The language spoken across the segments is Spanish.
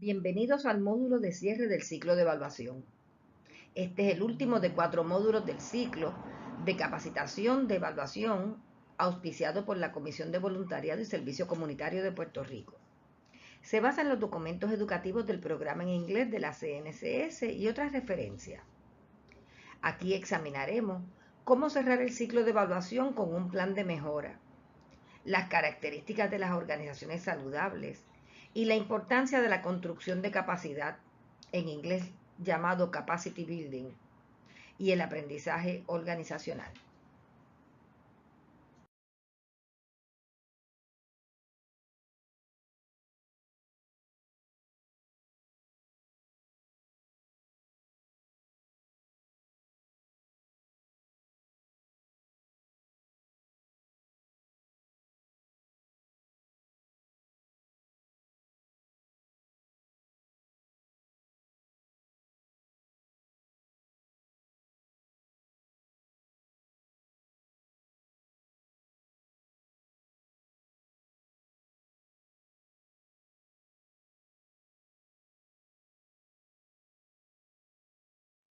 Bienvenidos al módulo de cierre del ciclo de evaluación. Este es el último de 4 módulos del ciclo de capacitación de evaluación auspiciado por la Comisión de Voluntariado y Servicio Comunitario de Puerto Rico. Se basa en los documentos educativos del programa en inglés de la CNCS y otras referencias. Aquí examinaremos cómo cerrar el ciclo de evaluación con un plan de mejora, las características de las organizaciones saludables y la importancia de la construcción de capacidad, en inglés llamado capacity building, y el aprendizaje organizacional.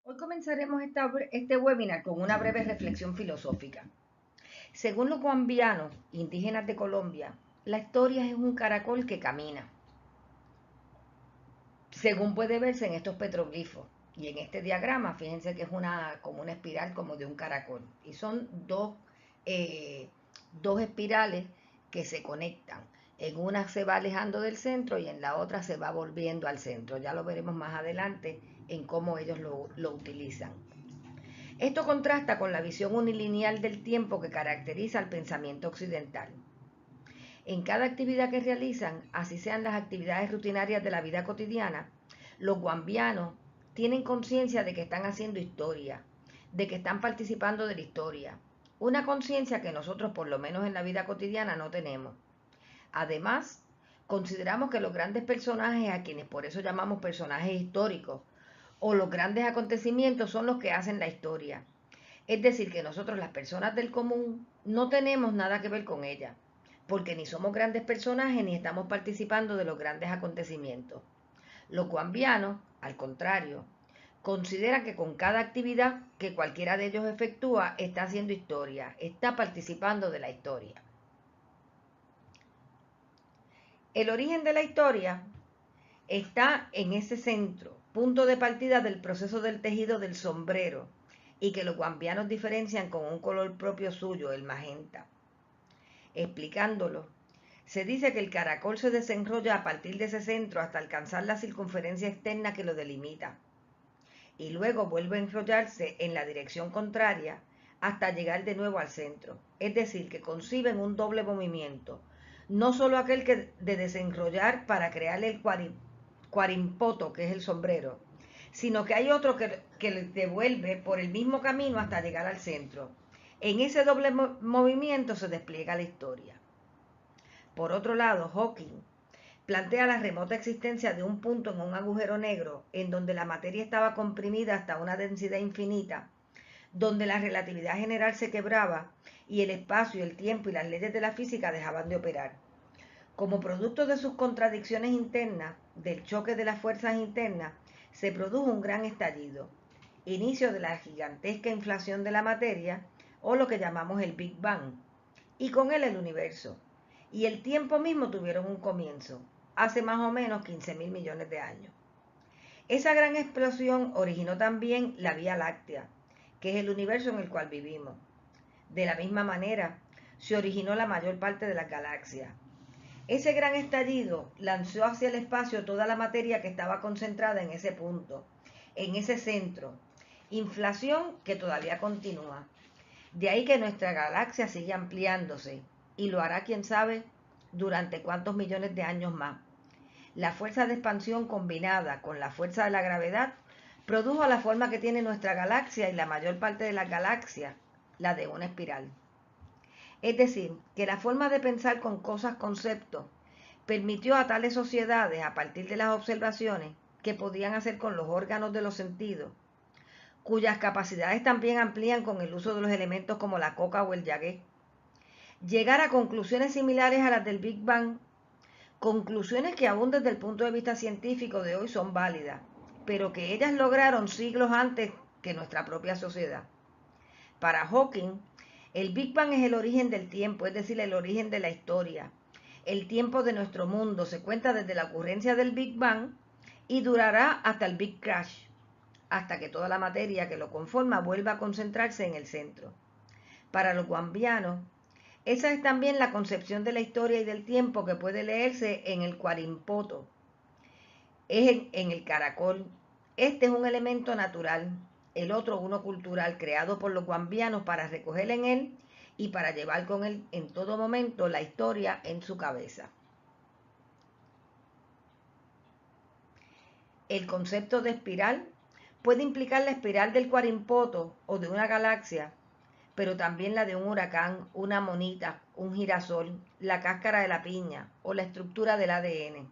Hoy comenzaremos este webinar con una breve reflexión filosófica. Según los guambianos, indígenas de Colombia, la historia es un caracol que camina, según puede verse en estos petroglifos. Y en este diagrama, fíjense que es como una espiral como de un caracol. Y son dos espirales que se conectan. En una se va alejando del centro y en la otra se va volviendo al centro. Ya lo veremos más adelante en cómo ellos lo utilizan. Esto contrasta con la visión unilineal del tiempo que caracteriza al pensamiento occidental. En cada actividad que realizan, así sean las actividades rutinarias de la vida cotidiana, los guambianos tienen conciencia de que están haciendo historia, de que están participando de la historia, una conciencia que nosotros, por lo menos en la vida cotidiana, no tenemos. Además, consideramos que los grandes personajes, a quienes por eso llamamos personajes históricos, o los grandes acontecimientos son los que hacen la historia. Es decir, que nosotros, las personas del común, no tenemos nada que ver con ella, porque ni somos grandes personajes ni estamos participando de los grandes acontecimientos. Los guambianos, al contrario, consideran que con cada actividad que cualquiera de ellos efectúa está haciendo historia, está participando de la historia. El origen de la historia está en ese centro, punto de partida del proceso del tejido del sombrero, y que los guambianos diferencian con un color propio suyo, el magenta. Explicándolo, se dice que el caracol se desenrolla a partir de ese centro hasta alcanzar la circunferencia externa que lo delimita, y luego vuelve a enrollarse en la dirección contraria hasta llegar de nuevo al centro. Es decir, que conciben un doble movimiento, no solo aquel que de desenrollar para crear el cuarimpoto, que es el sombrero, sino que hay otro que le devuelve por el mismo camino hasta llegar al centro. En ese doble movimiento se despliega la historia. Por otro lado, Hawking plantea la remota existencia de un punto en un agujero negro en donde la materia estaba comprimida hasta una densidad infinita, donde la relatividad general se quebraba y el espacio, el tiempo y las leyes de la física dejaban de operar. Como producto de sus contradicciones internas, del choque de las fuerzas internas, se produjo un gran estallido, inicio de la gigantesca inflación de la materia, o lo que llamamos el Big Bang, y con él el universo. Y el tiempo mismo tuvieron un comienzo, hace más o menos 15.000 millones de años. Esa gran explosión originó también la Vía Láctea, que es el universo en el cual vivimos. De la misma manera, se originó la mayor parte de las galaxias. Ese gran estallido lanzó hacia el espacio toda la materia que estaba concentrada en ese punto, en ese centro. Inflación que todavía continúa. De ahí que nuestra galaxia sigue ampliándose y lo hará, quién sabe, durante cuántos millones de años más. La fuerza de expansión combinada con la fuerza de la gravedad produjo la forma que tiene nuestra galaxia y la mayor parte de las galaxias, la de una espiral. Es decir, que la forma de pensar con cosas, conceptos, permitió a tales sociedades, a partir de las observaciones que podían hacer con los órganos de los sentidos, cuyas capacidades también amplían con el uso de los elementos como la coca o el yagué, llegar a conclusiones similares a las del Big Bang, conclusiones que aún desde el punto de vista científico de hoy son válidas, pero que ellas lograron siglos antes que nuestra propia sociedad. Para Hawking, el Big Bang es el origen del tiempo, es decir, el origen de la historia. El tiempo de nuestro mundo se cuenta desde la ocurrencia del Big Bang y durará hasta el Big Crash, hasta que toda la materia que lo conforma vuelva a concentrarse en el centro. Para los guambianos, esa es también la concepción de la historia y del tiempo que puede leerse en el cuarimpoto, es en el caracol. Este es un elemento natural, el otro uno cultural, creado por los guambianos para recoger en él y para llevar con él en todo momento la historia en su cabeza. El concepto de espiral puede implicar la espiral del cuarimpoto o de una galaxia, pero también la de un huracán, una monita, un girasol, la cáscara de la piña o la estructura del ADN.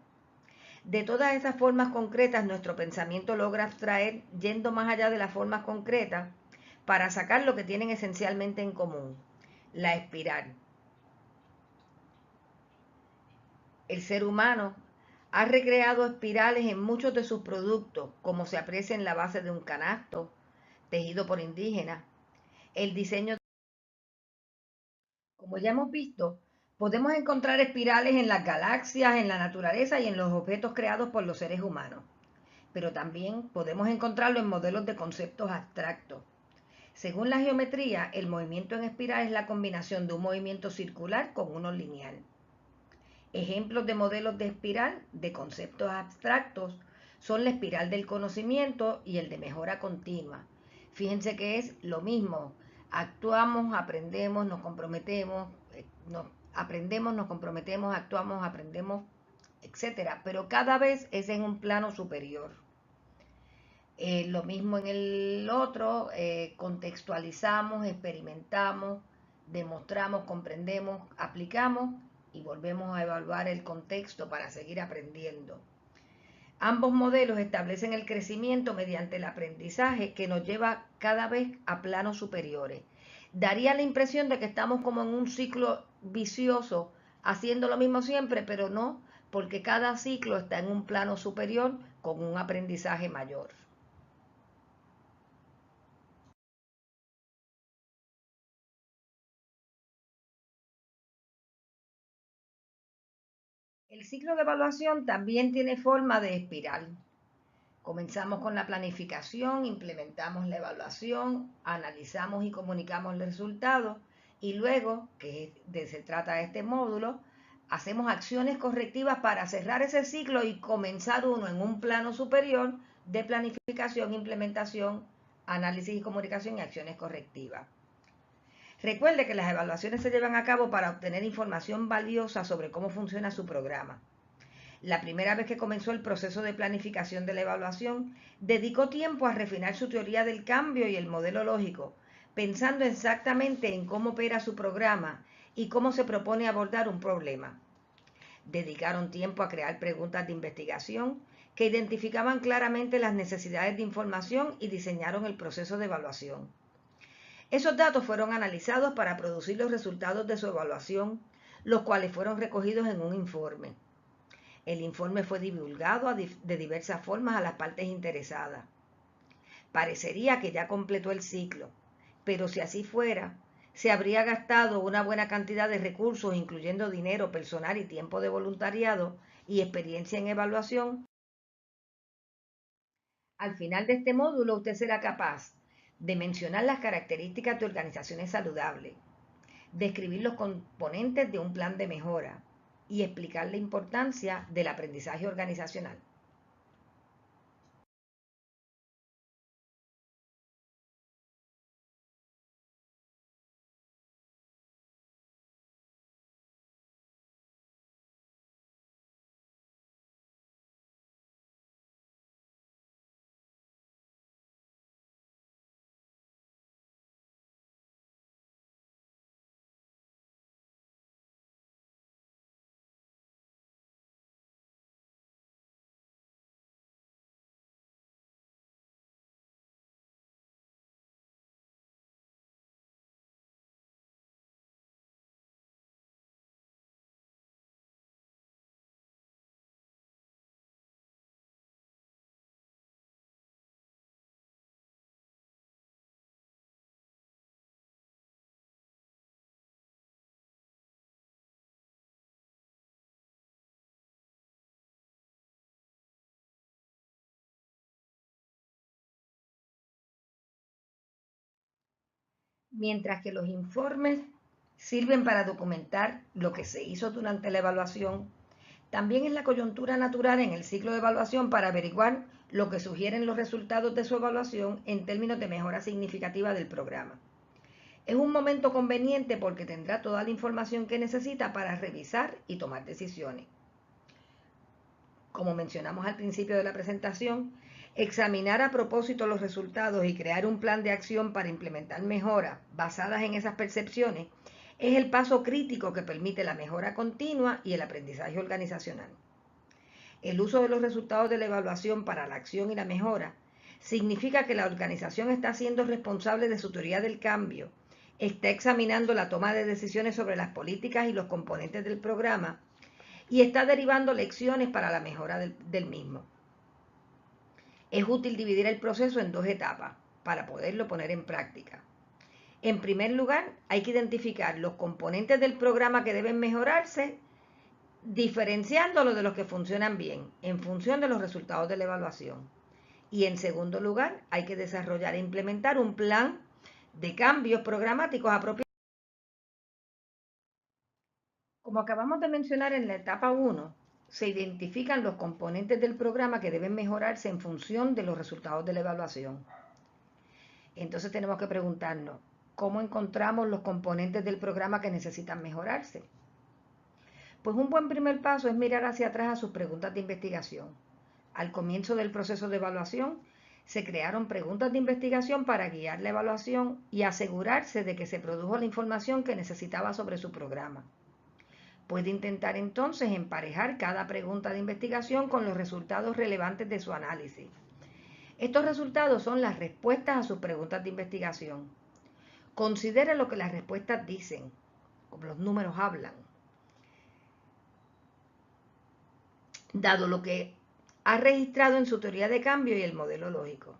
De todas esas formas concretas, nuestro pensamiento logra abstraer, yendo más allá de las formas concretas, para sacar lo que tienen esencialmente en común, la espiral. El ser humano ha recreado espirales en muchos de sus productos, como se aprecia en la base de un canasto, tejido por indígenas. El diseño, como ya hemos visto, podemos encontrar espirales en las galaxias, en la naturaleza y en los objetos creados por los seres humanos. Pero también podemos encontrarlo en modelos de conceptos abstractos. Según la geometría, el movimiento en espiral es la combinación de un movimiento circular con uno lineal. Ejemplos de modelos de espiral de conceptos abstractos son la espiral del conocimiento y el de mejora continua. Fíjense que es lo mismo. Actuamos, aprendemos, nos comprometemos, aprendemos, nos comprometemos, actuamos, aprendemos, etcétera. Pero cada vez es en un plano superior. Lo mismo en el otro, contextualizamos, experimentamos, demostramos, comprendemos, aplicamos y volvemos a evaluar el contexto para seguir aprendiendo. Ambos modelos establecen el crecimiento mediante el aprendizaje que nos lleva cada vez a planos superiores. Daría la impresión de que estamos como en un ciclo vicioso, haciendo lo mismo siempre, pero no, porque cada ciclo está en un plano superior con un aprendizaje mayor. El ciclo de evaluación también tiene forma de espiral. Comenzamos con la planificación, implementamos la evaluación, analizamos y comunicamos los resultados y luego, se trata este módulo, hacemos acciones correctivas para cerrar ese ciclo y comenzar uno en un plano superior de planificación, implementación, análisis y comunicación y acciones correctivas. Recuerde que las evaluaciones se llevan a cabo para obtener información valiosa sobre cómo funciona su programa. La primera vez que comenzó el proceso de planificación de la evaluación, dedicó tiempo a refinar su teoría del cambio y el modelo lógico, pensando exactamente en cómo opera su programa y cómo se propone abordar un problema. Dedicaron tiempo a crear preguntas de investigación que identificaban claramente las necesidades de información y diseñaron el proceso de evaluación. Esos datos fueron analizados para producir los resultados de su evaluación, los cuales fueron recogidos en un informe. El informe fue divulgado de diversas formas a las partes interesadas. Parecería que ya completó el ciclo, pero si así fuera, se habría gastado una buena cantidad de recursos, incluyendo dinero, personal y tiempo de voluntariado y experiencia en evaluación. Al final de este módulo, usted será capaz de mencionar las características de organizaciones saludables, describir los componentes de un plan de mejora y explicar la importancia del aprendizaje organizacional. Mientras que los informes sirven para documentar lo que se hizo durante la evaluación, también es la coyuntura natural en el ciclo de evaluación para averiguar lo que sugieren los resultados de su evaluación en términos de mejora significativa del programa. Es un momento conveniente porque tendrá toda la información que necesita para revisar y tomar decisiones. Como mencionamos al principio de la presentación, examinar a propósito los resultados y crear un plan de acción para implementar mejoras basadas en esas percepciones es el paso crítico que permite la mejora continua y el aprendizaje organizacional. El uso de los resultados de la evaluación para la acción y la mejora significa que la organización está siendo responsable de su teoría del cambio, está examinando la toma de decisiones sobre las políticas y los componentes del programa y está derivando lecciones para la mejora del mismo. Es útil dividir el proceso en dos etapas para poderlo poner en práctica. En primer lugar, hay que identificar los componentes del programa que deben mejorarse, diferenciándolos de los que funcionan bien en función de los resultados de la evaluación. Y en segundo lugar, hay que desarrollar e implementar un plan de cambios programáticos apropiados. Como acabamos de mencionar en la etapa 1, se identifican los componentes del programa que deben mejorarse en función de los resultados de la evaluación. Entonces tenemos que preguntarnos, ¿cómo encontramos los componentes del programa que necesitan mejorarse? Pues un buen primer paso es mirar hacia atrás a sus preguntas de investigación. Al comienzo del proceso de evaluación, se crearon preguntas de investigación para guiar la evaluación y asegurarse de que se produjo la información que necesitaba sobre su programa. Puede intentar entonces emparejar cada pregunta de investigación con los resultados relevantes de su análisis. Estos resultados son las respuestas a sus preguntas de investigación. Considere lo que las respuestas dicen, como los números hablan. Dado lo que ha registrado en su teoría de cambio y el modelo lógico,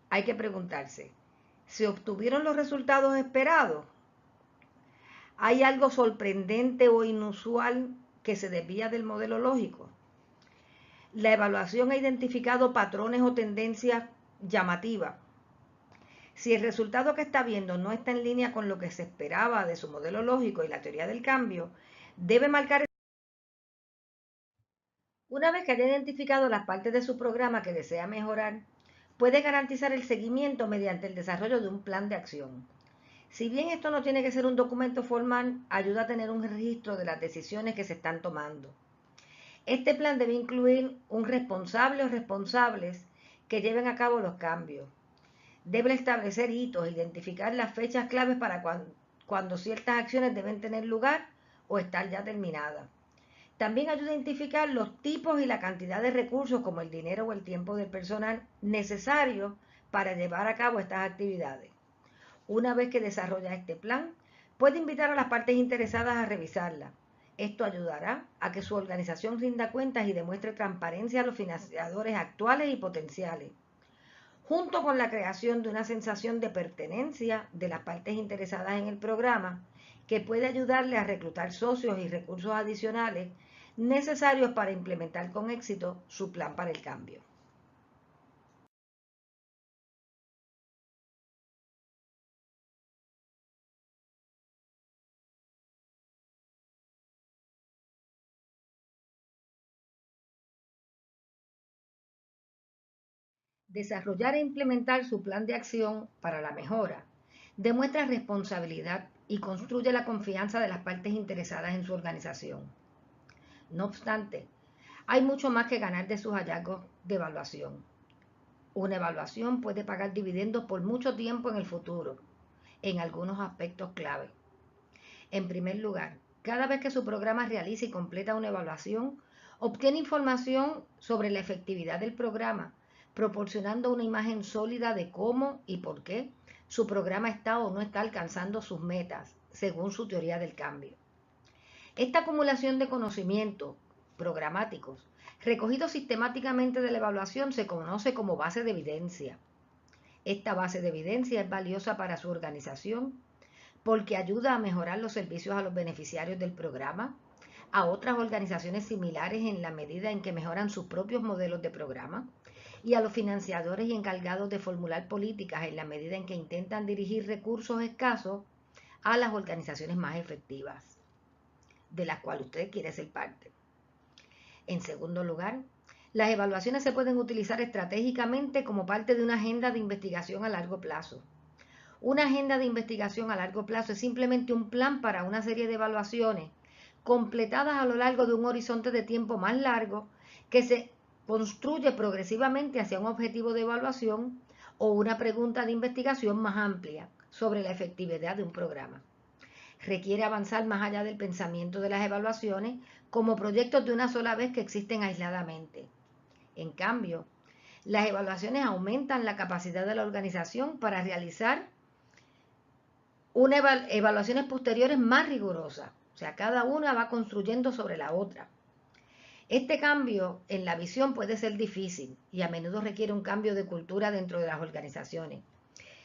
hay que preguntarse, ¿se obtuvieron los resultados esperados? ¿Hay algo sorprendente o inusual que se desvía del modelo lógico? La evaluación ha identificado patrones o tendencias llamativas. Si el resultado que está viendo no está en línea con lo que se esperaba de su modelo lógico y la teoría del cambio, debe marcar. Una vez que haya identificado las partes de su programa que desea mejorar, puede garantizar el seguimiento mediante el desarrollo de un plan de acción. Si bien esto no tiene que ser un documento formal, ayuda a tener un registro de las decisiones que se están tomando. Este plan debe incluir un responsable o responsables que lleven a cabo los cambios. Debe establecer hitos, identificar las fechas claves para cuando ciertas acciones deben tener lugar o estar ya terminadas. También ayuda a identificar los tipos y la cantidad de recursos como el dinero o el tiempo del personal necesarios para llevar a cabo estas actividades. Una vez que desarrolla este plan, puede invitar a las partes interesadas a revisarla. Esto ayudará a que su organización rinda cuentas y demuestre transparencia a los financiadores actuales y potenciales, junto con la creación de una sensación de pertenencia de las partes interesadas en el programa, que puede ayudarle a reclutar socios y recursos adicionales necesarios para implementar con éxito su plan para el cambio. Desarrollar e implementar su plan de acción para la mejora demuestra responsabilidad y construye la confianza de las partes interesadas en su organización. No obstante, hay mucho más que ganar de sus hallazgos de evaluación. Una evaluación puede pagar dividendos por mucho tiempo en el futuro, en algunos aspectos clave. En primer lugar, cada vez que su programa realiza y completa una evaluación, obtiene información sobre la efectividad del programa, proporcionando una imagen sólida de cómo y por qué su programa está o no está alcanzando sus metas, según su teoría del cambio. Esta acumulación de conocimientos programáticos recogidos sistemáticamente de la evaluación se conoce como base de evidencia. Esta base de evidencia es valiosa para su organización porque ayuda a mejorar los servicios a los beneficiarios del programa, a otras organizaciones similares en la medida en que mejoran sus propios modelos de programa y a los financiadores y encargados de formular políticas en la medida en que intentan dirigir recursos escasos a las organizaciones más efectivas, de las cuales usted quiere ser parte. En segundo lugar, las evaluaciones se pueden utilizar estratégicamente como parte de una agenda de investigación a largo plazo. Una agenda de investigación a largo plazo es simplemente un plan para una serie de evaluaciones completadas a lo largo de un horizonte de tiempo más largo que se construye progresivamente hacia un objetivo de evaluación o una pregunta de investigación más amplia sobre la efectividad de un programa. Requiere avanzar más allá del pensamiento de las evaluaciones como proyectos de una sola vez que existen aisladamente. En cambio, las evaluaciones aumentan la capacidad de la organización para realizar evaluaciones posteriores más rigurosas. O sea, cada una va construyendo sobre la otra. Este cambio en la visión puede ser difícil y a menudo requiere un cambio de cultura dentro de las organizaciones.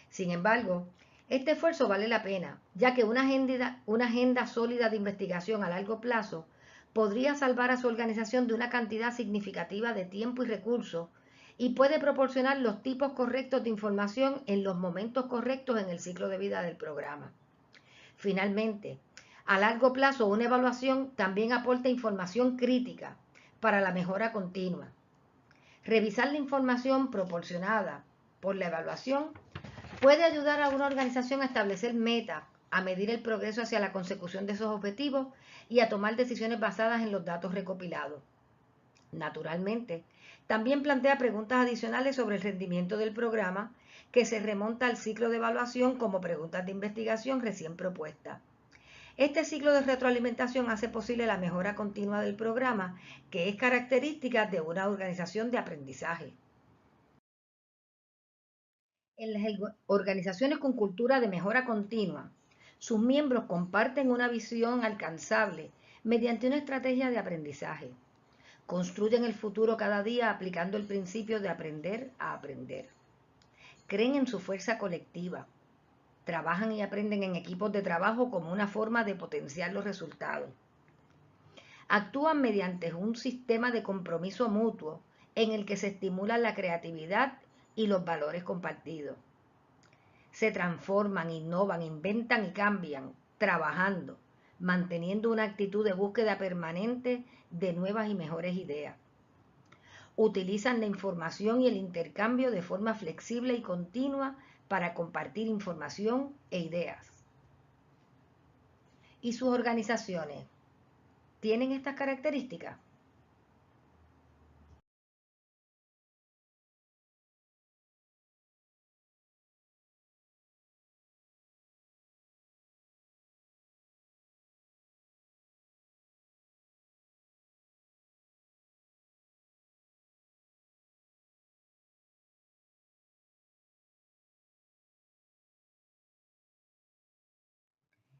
Sin embargo, este esfuerzo vale la pena, ya que una agenda sólida de investigación a largo plazo podría salvar a su organización de una cantidad significativa de tiempo y recursos y puede proporcionar los tipos correctos de información en los momentos correctos en el ciclo de vida del programa. Finalmente, a largo plazo, una evaluación también aporta información crítica para la mejora continua. Revisar la información proporcionada por la evaluación puede ayudar a una organización a establecer metas, a medir el progreso hacia la consecución de esos objetivos y a tomar decisiones basadas en los datos recopilados. Naturalmente, también plantea preguntas adicionales sobre el rendimiento del programa que se remonta al ciclo de evaluación como preguntas de investigación recién propuestas. Este ciclo de retroalimentación hace posible la mejora continua del programa, que es característica de una organización de aprendizaje. En las organizaciones con cultura de mejora continua, sus miembros comparten una visión alcanzable mediante una estrategia de aprendizaje. Construyen el futuro cada día aplicando el principio de aprender a aprender. Creen en su fuerza colectiva. Trabajan y aprenden en equipos de trabajo como una forma de potenciar los resultados. Actúan mediante un sistema de compromiso mutuo en el que se estimula la creatividad y los valores compartidos. Se transforman, innovan, inventan y cambian, trabajando, manteniendo una actitud de búsqueda permanente de nuevas y mejores ideas. Utilizan la información y el intercambio de forma flexible y continua para compartir información e ideas. ¿Y sus organizaciones tienen estas características?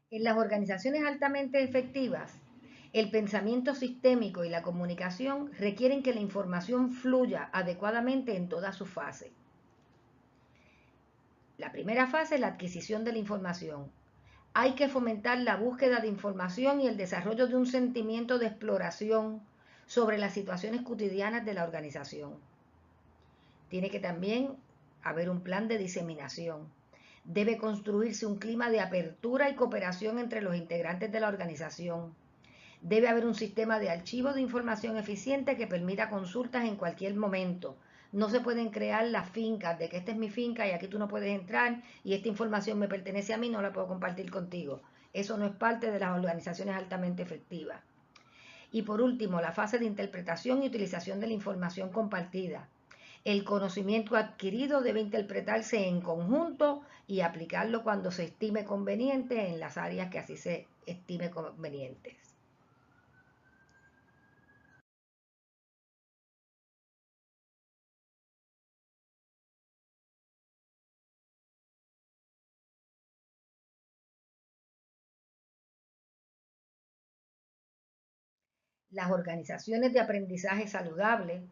En las organizaciones altamente efectivas, el pensamiento sistémico y la comunicación requieren que la información fluya adecuadamente en todas sus fases. La primera fase es la adquisición de la información. Hay que fomentar la búsqueda de información y el desarrollo de un sentimiento de exploración sobre las situaciones cotidianas de la organización. Tiene que también haber un plan de diseminación. Debe construirse un clima de apertura y cooperación entre los integrantes de la organización. Debe haber un sistema de archivo de información eficiente que permita consultas en cualquier momento. No se pueden crear las fincas de que esta es mi finca y aquí tú no puedes entrar y esta información me pertenece a mí, no la puedo compartir contigo. Eso no es parte de las organizaciones altamente efectivas. Y por último, la fase de interpretación y utilización de la información compartida. El conocimiento adquirido debe interpretarse en conjunto y aplicarlo cuando se estime conveniente en las áreas que así se estime convenientes. Las organizaciones de aprendizaje saludable,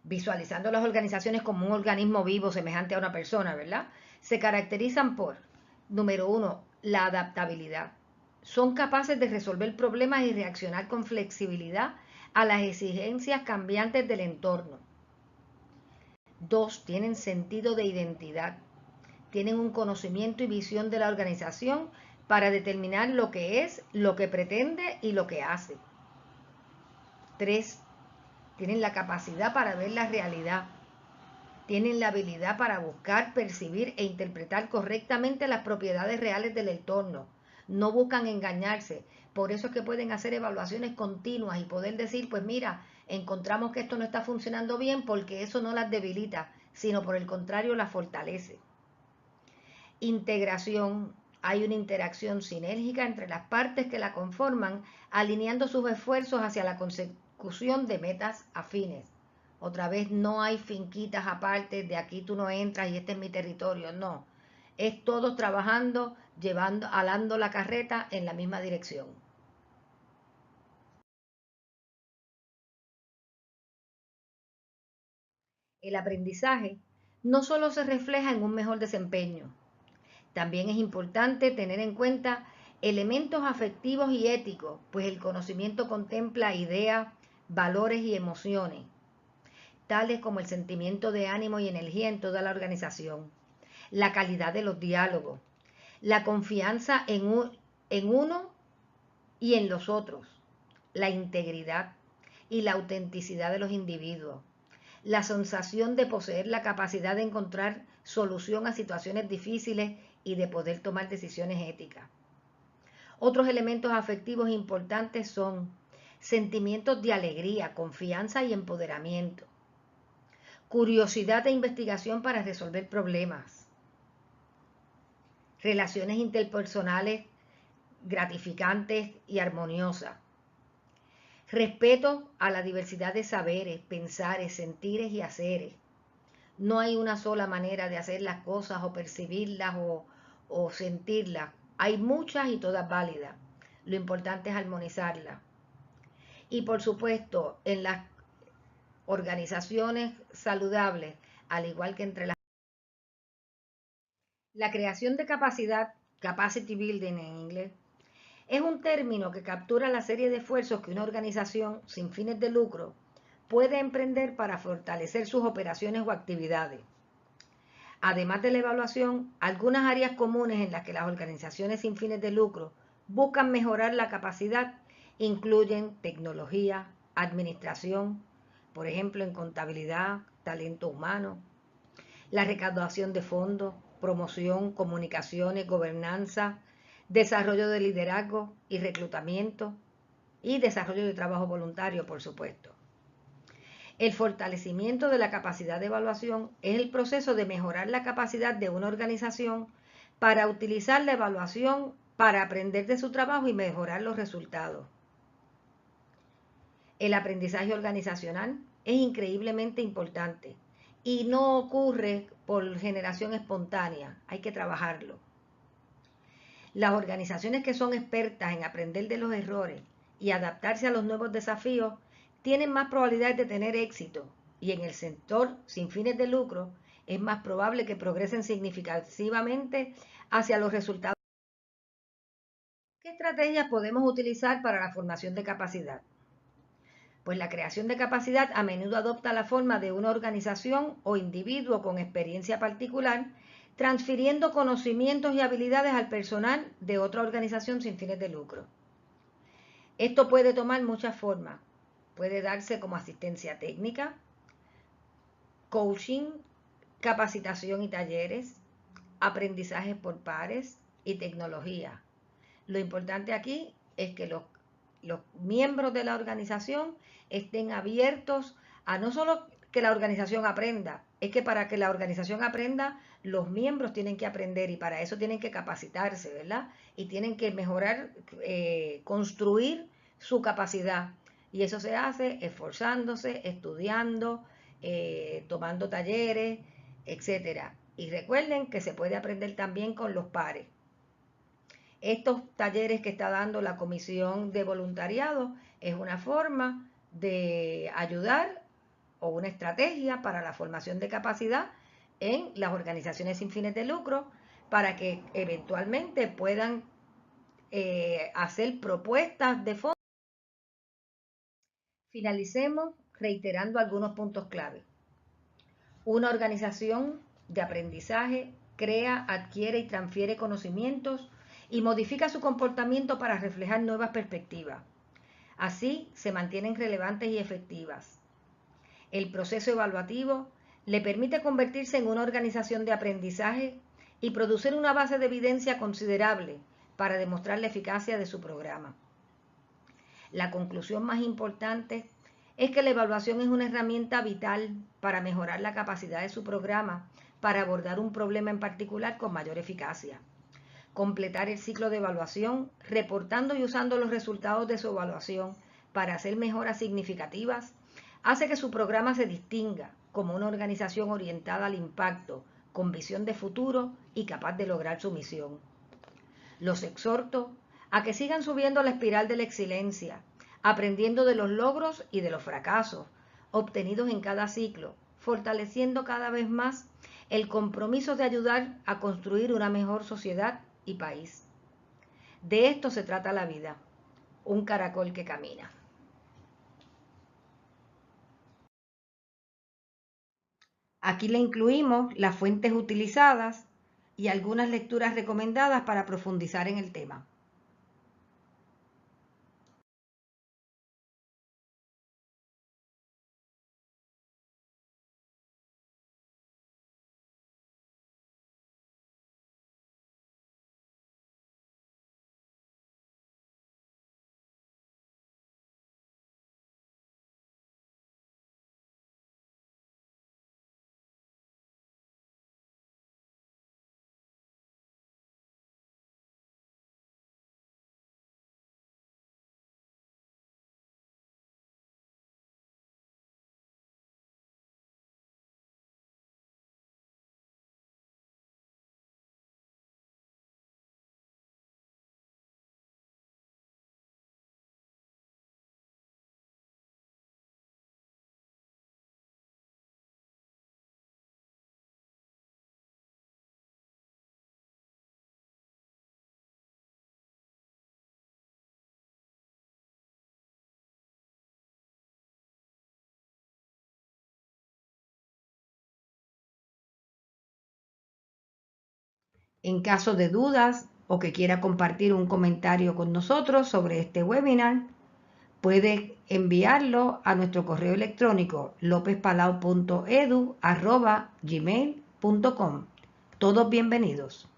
visualizando las organizaciones como un organismo vivo semejante a una persona, ¿verdad? Se caracterizan por, número uno, la adaptabilidad. Son capaces de resolver problemas y reaccionar con flexibilidad a las exigencias cambiantes del entorno. 2, tienen sentido de identidad. Tienen un conocimiento y visión de la organización para determinar lo que es, lo que pretende y lo que hace. 3, tienen la capacidad para ver la realidad. Tienen la habilidad para buscar, percibir e interpretar correctamente las propiedades reales del entorno. No buscan engañarse. Por eso es que pueden hacer evaluaciones continuas y poder decir, pues mira, encontramos que esto no está funcionando bien, porque eso no las debilita, sino por el contrario las fortalece. Integración. Hay una interacción sinérgica entre las partes que la conforman, alineando sus esfuerzos hacia la consecución de metas afines. Otra vez, no hay finquitas aparte, de aquí tú no entras y este es mi territorio, no. Es todos trabajando, alando la carreta en la misma dirección. El aprendizaje no solo se refleja en un mejor desempeño, también es importante tener en cuenta elementos afectivos y éticos, pues el conocimiento contempla ideas, valores y emociones, tales como el sentimiento de ánimo y energía en toda la organización, la calidad de los diálogos, la confianza en uno y en los otros, la integridad y la autenticidad de los individuos, la sensación de poseer la capacidad de encontrar solución a situaciones difíciles y de poder tomar decisiones éticas. Otros elementos afectivos importantes son sentimientos de alegría, confianza y empoderamiento, curiosidad e investigación para resolver problemas, relaciones interpersonales gratificantes y armoniosas, respeto a la diversidad de saberes, pensares, sentires y haceres. No hay una sola manera de hacer las cosas o percibirlas o sentirlas. Hay muchas y todas válidas. Lo importante es armonizarlas. Y por supuesto, en las organizaciones saludables, al igual que entre la creación de capacidad, capacity building en inglés, es un término que captura la serie de esfuerzos que una organización sin fines de lucro puede emprender para fortalecer sus operaciones o actividades. Además de la evaluación, algunas áreas comunes en las que las organizaciones sin fines de lucro buscan mejorar la capacidad incluyen tecnología, administración, por ejemplo en contabilidad, talento humano, la recaudación de fondos, promoción, comunicaciones, gobernanza, desarrollo de liderazgo y reclutamiento y desarrollo de trabajo voluntario, por supuesto. El fortalecimiento de la capacidad de evaluación es el proceso de mejorar la capacidad de una organización para utilizar la evaluación para aprender de su trabajo y mejorar los resultados. El aprendizaje organizacional es increíblemente importante y no ocurre por generación espontánea, hay que trabajarlo. Las organizaciones que son expertas en aprender de los errores y adaptarse a los nuevos desafíos tienen más probabilidades de tener éxito, y en el sector sin fines de lucro es más probable que progresen significativamente hacia los resultados. ¿Qué estrategias podemos utilizar para la formación de capacidad? Pues la creación de capacidad a menudo adopta la forma de una organización o individuo con experiencia particular, transfiriendo conocimientos y habilidades al personal de otra organización sin fines de lucro. Esto puede tomar muchas formas. Puede darse como asistencia técnica, coaching, capacitación y talleres, aprendizajes por pares y tecnología. Lo importante aquí es que los miembros de la organización estén abiertos a no solo que la organización aprenda, es que para que la organización aprenda, los miembros tienen que aprender y para eso tienen que capacitarse, ¿verdad? Y tienen que mejorar, construir su capacidad. Y eso se hace esforzándose, estudiando, tomando talleres, etcétera. Y recuerden que se puede aprender también con los pares. Estos talleres que está dando la Comisión de Voluntariado es una forma de ayudar o una estrategia para la formación de capacidad en las organizaciones sin fines de lucro para que eventualmente puedan hacer propuestas de fondos. Finalicemos reiterando algunos puntos clave. Una organización de aprendizaje crea, adquiere y transfiere conocimientos y modifica su comportamiento para reflejar nuevas perspectivas. Así se mantienen relevantes y efectivas. El proceso evaluativo le permite convertirse en una organización de aprendizaje y producir una base de evidencia considerable para demostrar la eficacia de su programa. La conclusión más importante es que la evaluación es una herramienta vital para mejorar la capacidad de su programa para abordar un problema en particular con mayor eficacia. Completar el ciclo de evaluación, reportando y usando los resultados de su evaluación para hacer mejoras significativas, hace que su programa se distinga como una organización orientada al impacto, con visión de futuro y capaz de lograr su misión. Los exhorto a que sigan subiendo la espiral de la excelencia, aprendiendo de los logros y de los fracasos obtenidos en cada ciclo, fortaleciendo cada vez más el compromiso de ayudar a construir una mejor sociedad y país. De esto se trata la vida, un caracol que camina. Aquí le incluimos las fuentes utilizadas y algunas lecturas recomendadas para profundizar en el tema. En caso de dudas o que quiera compartir un comentario con nosotros sobre este webinar, puede enviarlo a nuestro correo electrónico lopezpalau.edu@gmail.com. Todos bienvenidos.